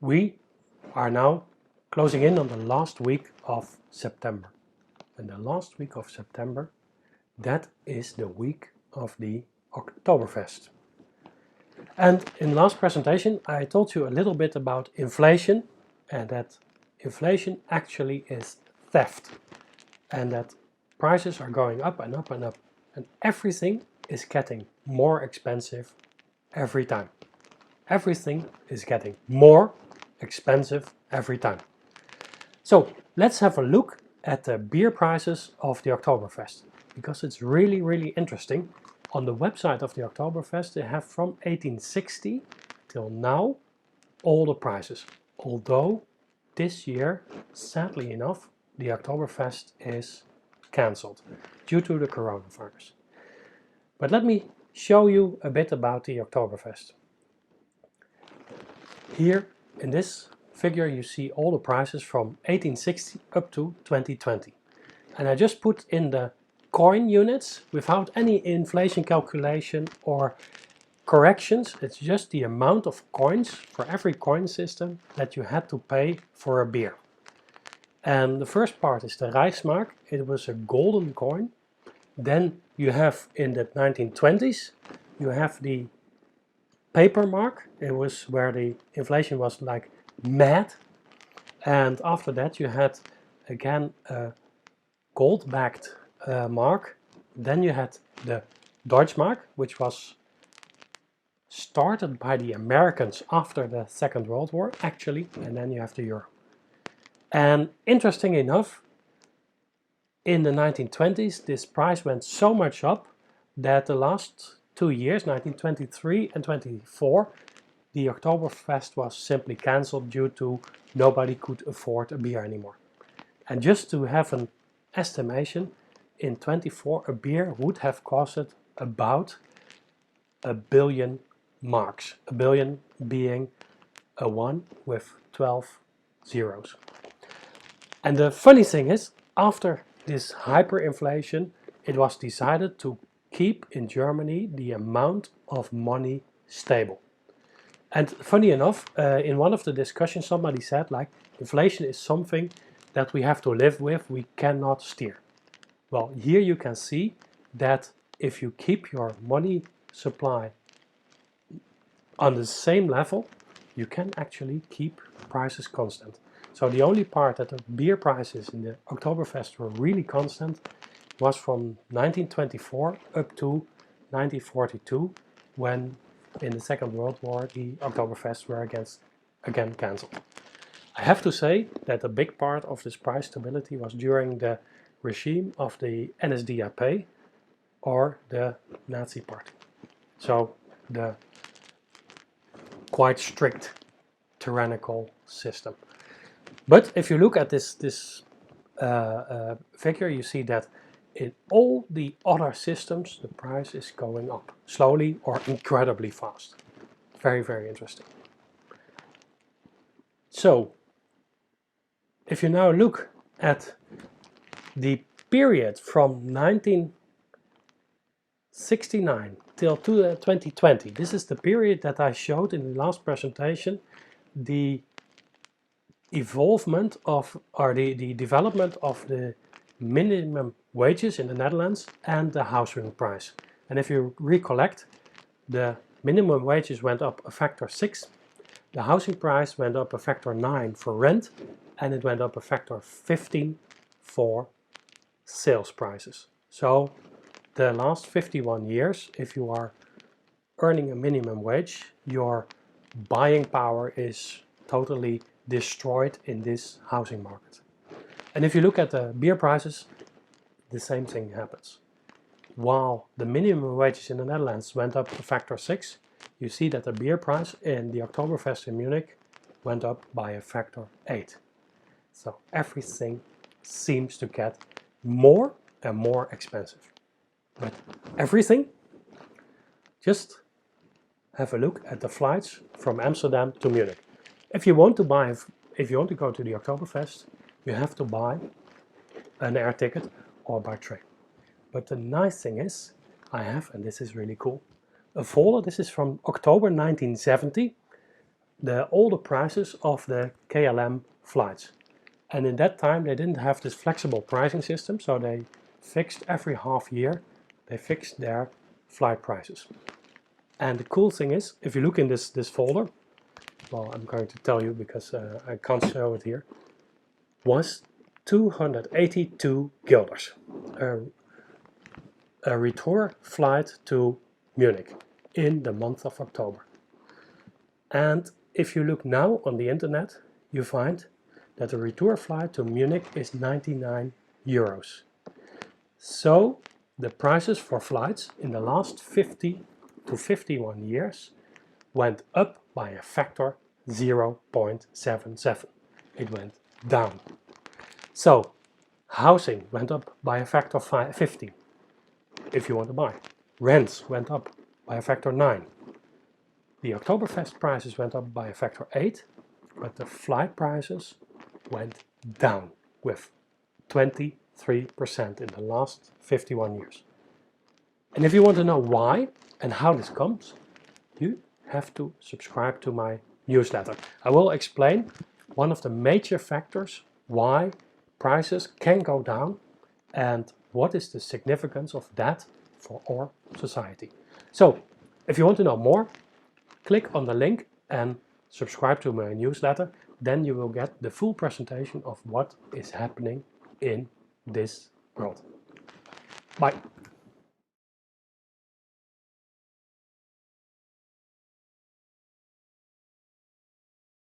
We are now closing in on the last week of September. And the last week of September, that is the week of the Oktoberfest. And in the last presentation, I told you a little bit about inflation, and that inflation actually is theft, and that prices are going up and up and up, and everything is getting more expensive every time. Everything is getting more expensive every time. So let's have a look at the beer prices of the Oktoberfest, because it's really interesting. On the website of the Oktoberfest, they have from 1860 till now all the prices. Although this year, sadly enough, the Oktoberfest is cancelled due to the coronavirus. But let me show you a bit about the Oktoberfest. Here in this figure you see all the prices from 1860 up to 2020. And I just put in the coin units without any inflation calculation or corrections. It's just the amount of coins for every coin system that you had to pay for a beer. And the first part is the Reichsmark. It was a golden coin. Then you have in the 1920s, you have the paper mark. It was where the inflation was like mad. And after that you had again a gold-backed mark. Then you had the Deutschmark, which was started by the Americans after the Second World War, actually, and then you have the euro. And interesting enough, in the 1920s, this price went so much up that the last 2 years, 1923 and 24, the Oktoberfest was simply cancelled due to nobody could afford a beer anymore. And just to have an estimation, in 24 a beer would have costed about 1 billion marks. 1 billion being a 1 with 12 zeros. And the funny thing is, after this hyperinflation, it was decided to keep in Germany the amount of money stable. And funny enough, in one of the discussions somebody said like, inflation is something that we have to live with, we cannot steer. Well, here you can see that if you keep your money supply on the same level, you can actually keep prices constant. So the only part that the beer prices in the Oktoberfest were really constant was from 1924 up to 1942, when in the Second World War the Oktoberfest were again cancelled. I have to say that a big part of this price stability was during the regime of the NSDAP or the Nazi Party. So the quite strict tyrannical system. But if you look at this figure, you see that in all the other systems the price is going up, slowly or incredibly fast. Very interesting. So, if you now look at the period from 1969 till 2020, this is the period that I showed in the last presentation, the evolvement of, or the development of the minimum wages in the Netherlands and the housing price. And if you recollect, the minimum wages went up a factor 6, the housing price went up a factor 9 for rent, and it went up a factor 15 for sales prices. So the last 51 years, if you are earning a minimum wage, your buying power is totally destroyed in this housing market. And if you look at the beer prices, the same thing happens. While the minimum wages in the Netherlands went up a factor 6, you see that the beer price in the Oktoberfest in Munich went up by a factor 8. So everything seems to get more and more expensive. But everything, just have a look at the flights from Amsterdam to Munich. If you want to go to the Oktoberfest, you have to buy an air ticket or by train. But the nice thing is, I have, and this is really cool, a folder. This is from October 1970, all the prices of the KLM flights. And in that time they didn't have this flexible pricing system, so they fixed every half year, they fixed their flight prices. And the cool thing is, if you look in this folder, well, I'm going to tell you because I can't show it here, was 282 guilders. A return flight to Munich in the month of October. And if you look now on the internet, you find that the return flight to Munich is 99 euros. So the prices for flights in the last 50 to 51 years went up by a factor 0.77. It went down. So housing went up by a factor 50 if you want to buy. Rents went up by a factor 9. The Oktoberfest prices went up by a factor 8, but the flight prices went down with 23% in the last 51 years. And if you want to know why and how this comes, you have to subscribe to my newsletter. I will explain one of the major factors why prices can go down and what is the significance of that for our society. So, if you want to know more, click on the link and subscribe to my newsletter. Then you will get the full presentation of what is happening in this world. Bye.